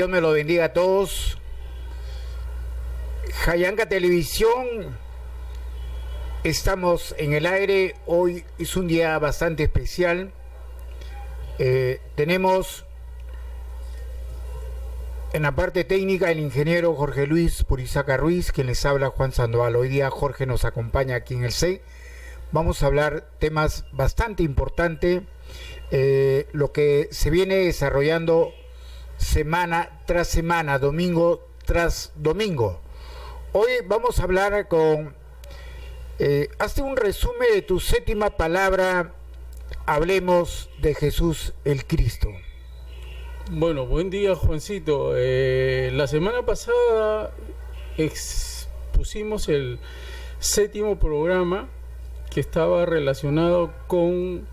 Dios me lo bendiga a todos. Jayanca Televisión, estamos en el aire. Hoy es un día bastante especial. Tenemos en la parte técnica el ingeniero Jorge Luis Purizaca Ruiz, quien les habla Juan Sandoval. Hoy día Jorge nos acompaña aquí en el CEI. Vamos a hablar temas bastante importantes, lo que se viene desarrollando semana tras semana, domingo tras domingo. Hoy vamos a hablar con, hazte un resumen de tu séptima palabra. Hablemos de Jesús el Cristo. Bueno, buen día, Juancito. La semana pasada expusimos el séptimo programa que estaba relacionado con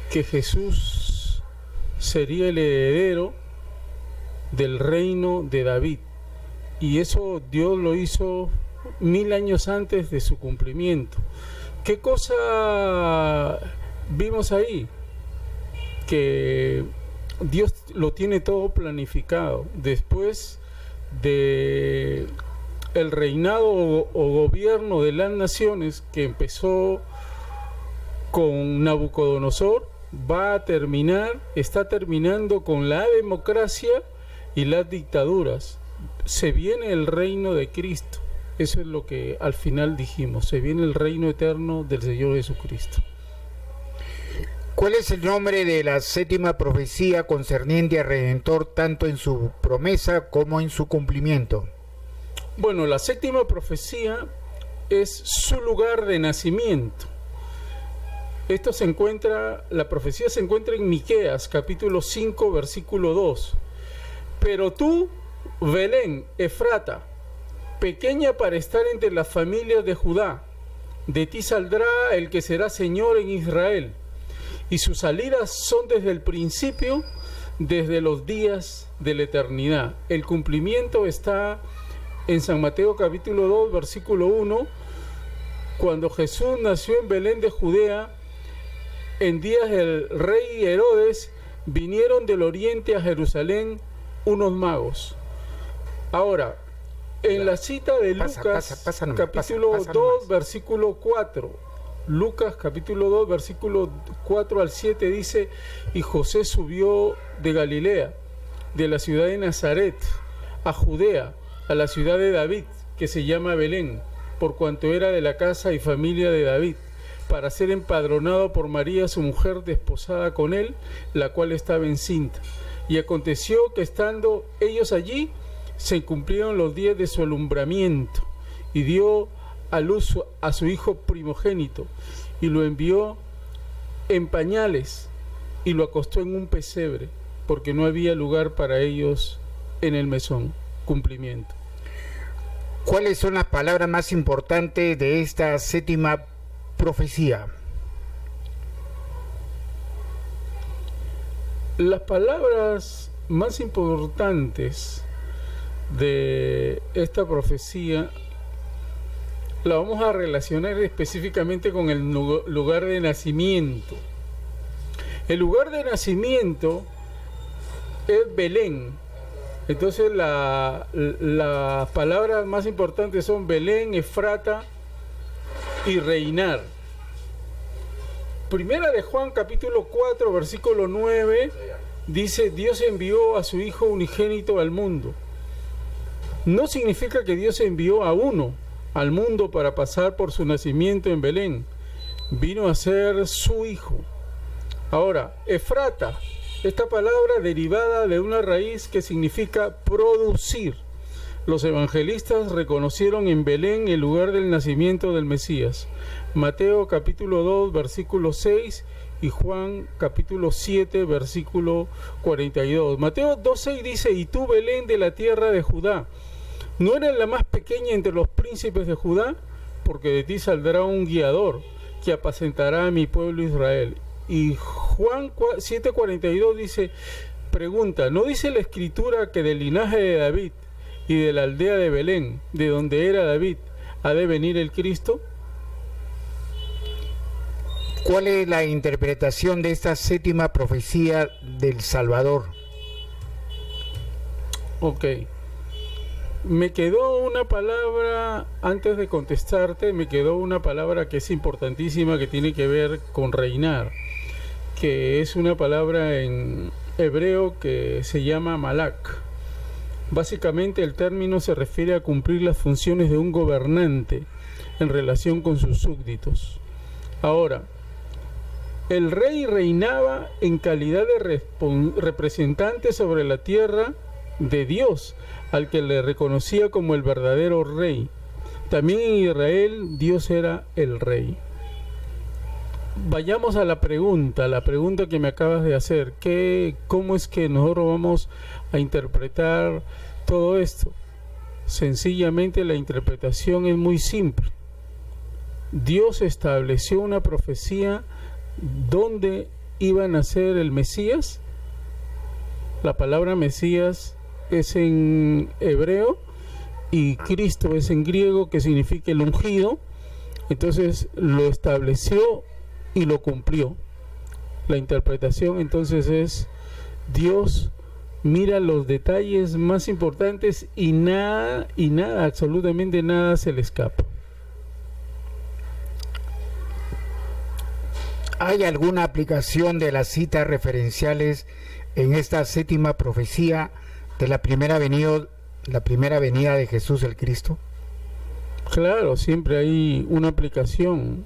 que Jesús sería el heredero del reino de David, y eso Dios lo hizo 1000 años antes de su cumplimiento. ¿Qué cosa vimos ahí? Que Dios lo tiene todo planificado. Después de el reinado o gobierno de las naciones que empezó con Nabucodonosor, está terminando con la democracia y las dictaduras. Se viene el reino de Cristo. Eso es lo que al final dijimos. Se viene el reino eterno del Señor Jesucristo. ¿Cuál es el nombre de la séptima profecía concerniente al Redentor, tanto en su promesa como en su cumplimiento? Bueno, la séptima profecía es su lugar de nacimiento. La profecía se encuentra en Miqueas, capítulo 5, versículo 2. Pero tú, Belén, Efrata, pequeña para estar entre las familias de Judá, de ti saldrá el que será Señor en Israel, y sus salidas son desde el principio, desde los días de la eternidad. El cumplimiento está en San Mateo capítulo 2, versículo 1, cuando Jesús nació en Belén de Judea, en días del rey Herodes, vinieron del oriente a Jerusalén unos magos. Ahora, en la cita de Lucas, capítulo 2, versículo 4, Lucas, capítulo 2, versículo 4 al 7, dice: y José subió de Galilea, de la ciudad de Nazaret, a Judea, a la ciudad de David, que se llama Belén, por cuanto era de la casa y familia de David, para ser empadronado por María, su mujer, desposada con él, la cual estaba encinta. Y aconteció que estando ellos allí, se cumplieron los días de su alumbramiento, y dio a luz a su hijo primogénito, y lo envió en pañales, y lo acostó en un pesebre, porque no había lugar para ellos en el mesón. Cumplimiento. ¿Cuáles son las palabras más importantes de esta séptima profecía? Las palabras más importantes de esta profecía la vamos a relacionar específicamente con el lugar de nacimiento. El lugar de nacimiento es Belén. Entonces las palabras más importantes son Belén, Efrata y reinar. Primera de Juan, capítulo 4, versículo 9, dice: Dios envió a su Hijo unigénito al mundo. No significa que Dios envió a uno al mundo para pasar por su nacimiento en Belén. Vino a ser su Hijo. Ahora, Efrata, esta palabra derivada de una raíz que significa producir. Los evangelistas reconocieron en Belén el lugar del nacimiento del Mesías. Mateo capítulo 2, versículo 6 y Juan capítulo 7, versículo 42. Mateo 2:6 dice: y tú, Belén, de la tierra de Judá, ¿no eres la más pequeña entre los príncipes de Judá? Porque de ti saldrá un guiador que apacentará a mi pueblo Israel. Y Juan 7:42 dice, pregunta, ¿no dice la escritura que del linaje de David y de la aldea de Belén, de donde era David, ha de venir el Cristo? ¿Cuál es la interpretación de esta séptima profecía del Salvador? Ok. Me quedó una palabra, antes de contestarte, me quedó una palabra que es importantísima, que tiene que ver con reinar, que es una palabra en hebreo que se llama malak. Básicamente el término se refiere a cumplir las funciones de un gobernante en relación con sus súbditos. Ahora, el rey reinaba en calidad de representante sobre la tierra de Dios, al que le reconocía como el verdadero rey. También en Israel Dios era el rey. Vayamos a la pregunta que me acabas de hacer. ¿Cómo es que nosotros vamos a interpretar todo esto? Sencillamente la interpretación es muy simple. Dios estableció una profecía donde iba a nacer el Mesías. La palabra Mesías es en hebreo y Cristo es en griego, que significa el ungido. Entonces lo estableció y lo cumplió. La interpretación entonces es: Dios mira los detalles más importantes y nada, absolutamente nada se le escapa. ¿Hay alguna aplicación de las citas referenciales en esta séptima profecía de la primera venida de Jesús el Cristo? Claro, siempre hay una aplicación.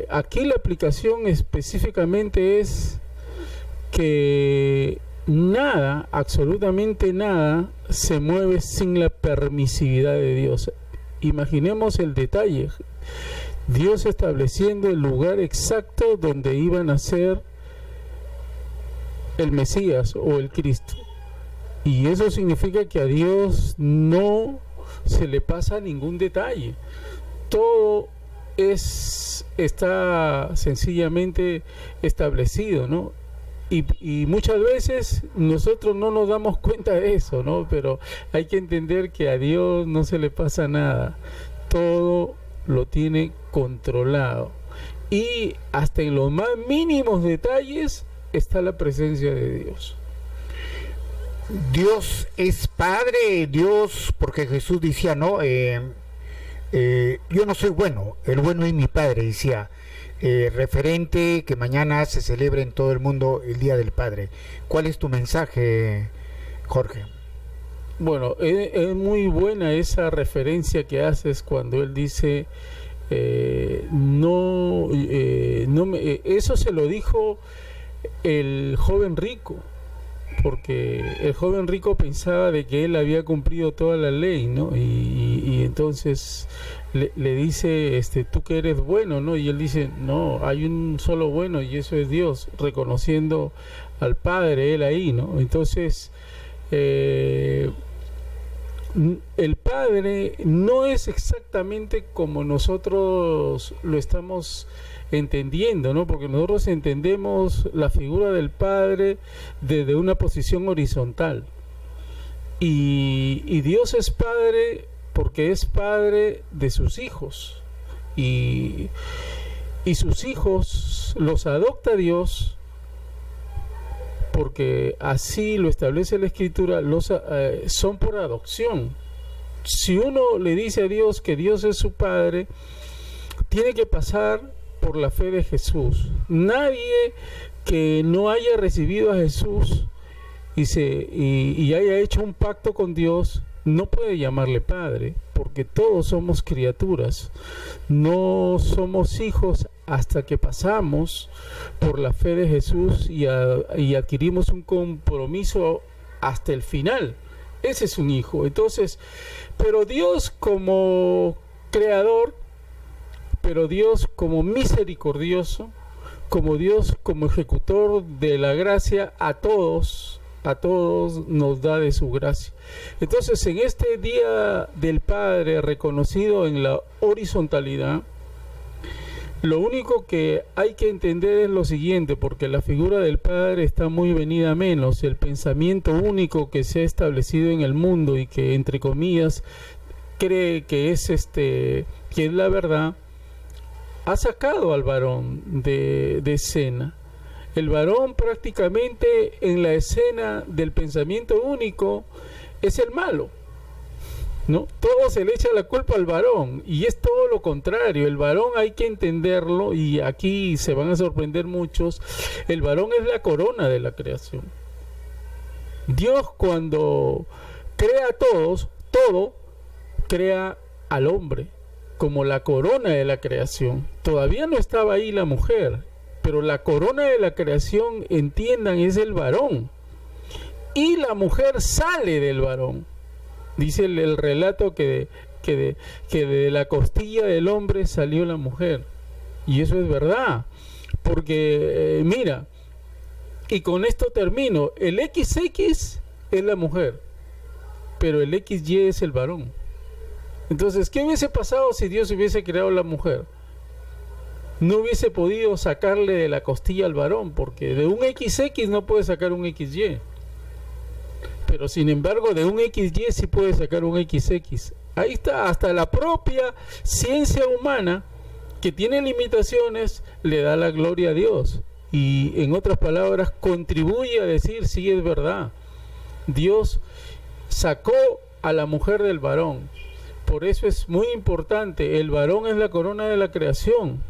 Aquí la aplicación específicamente es que nada, absolutamente nada, se mueve sin la permisividad de Dios. Imaginemos el detalle. Dios estableciendo el lugar exacto donde iba a nacer el Mesías o el Cristo. Y eso significa que a Dios no se le pasa ningún detalle. Todo está sencillamente establecido, ¿no? Y muchas veces nosotros no nos damos cuenta de eso, ¿no? Pero hay que entender que a Dios no se le pasa nada. Todo lo tiene controlado. Y hasta en los más mínimos detalles está la presencia de Dios. Dios es Padre, Dios, porque Jesús decía, no, yo no soy bueno, el bueno es mi Padre, decía, referente que mañana se celebre en todo el mundo el Día del Padre. ¿Cuál es tu mensaje, Jorge? Bueno, es muy buena esa referencia que haces cuando él dice, eso se lo dijo el joven rico, porque el joven rico pensaba de que él había cumplido toda la ley, ¿no? Y entonces le dice, tú que eres bueno, ¿no? Y él dice, no, hay un solo bueno y eso es Dios, reconociendo al Padre, él ahí, ¿no? Entonces, el Padre no es exactamente como nosotros lo estamos entendiendo, ¿no? Porque nosotros entendemos la figura del Padre desde una posición horizontal. Y Dios es Padre porque es Padre de sus hijos. Y sus hijos los adopta Dios porque así lo establece la Escritura, son por adopción. Si uno le dice a Dios que Dios es su Padre, tiene que pasar por la fe de Jesús. Nadie que no haya recibido a Jesús y haya hecho un pacto con Dios no puede llamarle Padre, porque todos somos criaturas. No somos hijos hasta que pasamos por la fe de Jesús y adquirimos un compromiso hasta el final. Ese es un hijo. Entonces, pero Dios como creador, pero Dios como misericordioso, como Dios como ejecutor de la gracia, a todos nos da de su gracia. Entonces, en este Día del Padre reconocido en la horizontalidad, lo único que hay que entender es lo siguiente, porque la figura del Padre está muy venida a menos. El pensamiento único que se ha establecido en el mundo y que, entre comillas, cree que es que es la verdad, ha sacado al varón de escena. El varón prácticamente en la escena del pensamiento único es el malo, ¿no? Todo se le echa la culpa al varón y es todo lo contrario. El varón hay que entenderlo, y aquí se van a sorprender muchos. El varón es la corona de la creación. Dios, cuando crea a todos, todo crea al hombre como la corona de la creación. Todavía no estaba ahí la mujer, pero la corona de la creación, entiendan, es el varón, y la mujer sale del varón. Dice el relato que de la costilla del hombre salió la mujer. Y eso es verdad. Porque, mira, y con esto termino, el XX es la mujer, pero el XY es el varón. Entonces, ¿qué hubiese pasado si Dios hubiese creado la mujer? No hubiese podido sacarle de la costilla al varón, porque de un XX no puede sacar un XY. Pero sin embargo de un XY sí puede sacar un XX. Ahí está, hasta la propia ciencia humana, que tiene limitaciones, le da la gloria a Dios. Y en otras palabras, contribuye a decir, sí, es verdad, Dios sacó a la mujer del varón. Por eso es muy importante, el varón es la corona de la creación,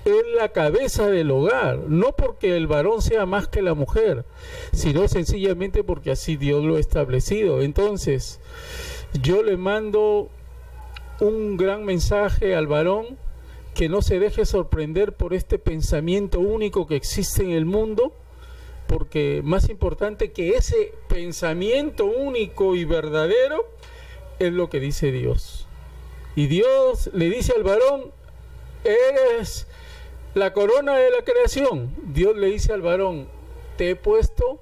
es la cabeza del hogar, no porque el varón sea más que la mujer, sino sencillamente porque así Dios lo ha establecido. Entonces, yo le mando un gran mensaje al varón, que no se deje sorprender por este pensamiento único que existe en el mundo, porque más importante que ese pensamiento único y verdadero es lo que dice Dios. Y Dios le dice al varón, eres la corona de la creación. Dios le dice al varón, te he puesto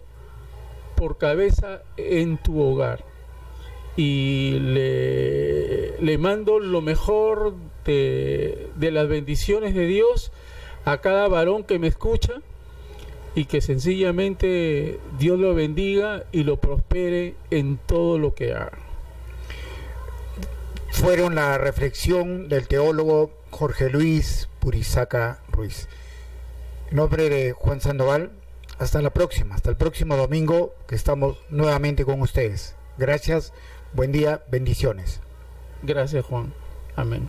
por cabeza en tu hogar. Y le mando lo mejor de las bendiciones de Dios a cada varón que me escucha, y que sencillamente Dios lo bendiga y lo prospere en todo lo que haga. Fueron la reflexión del teólogo Jorge Luis Purizaca Ruiz. En nombre de Juan Sandoval, hasta la próxima, hasta el próximo domingo, que estamos nuevamente con ustedes. Gracias, buen día, bendiciones. Gracias, Juan. Amén.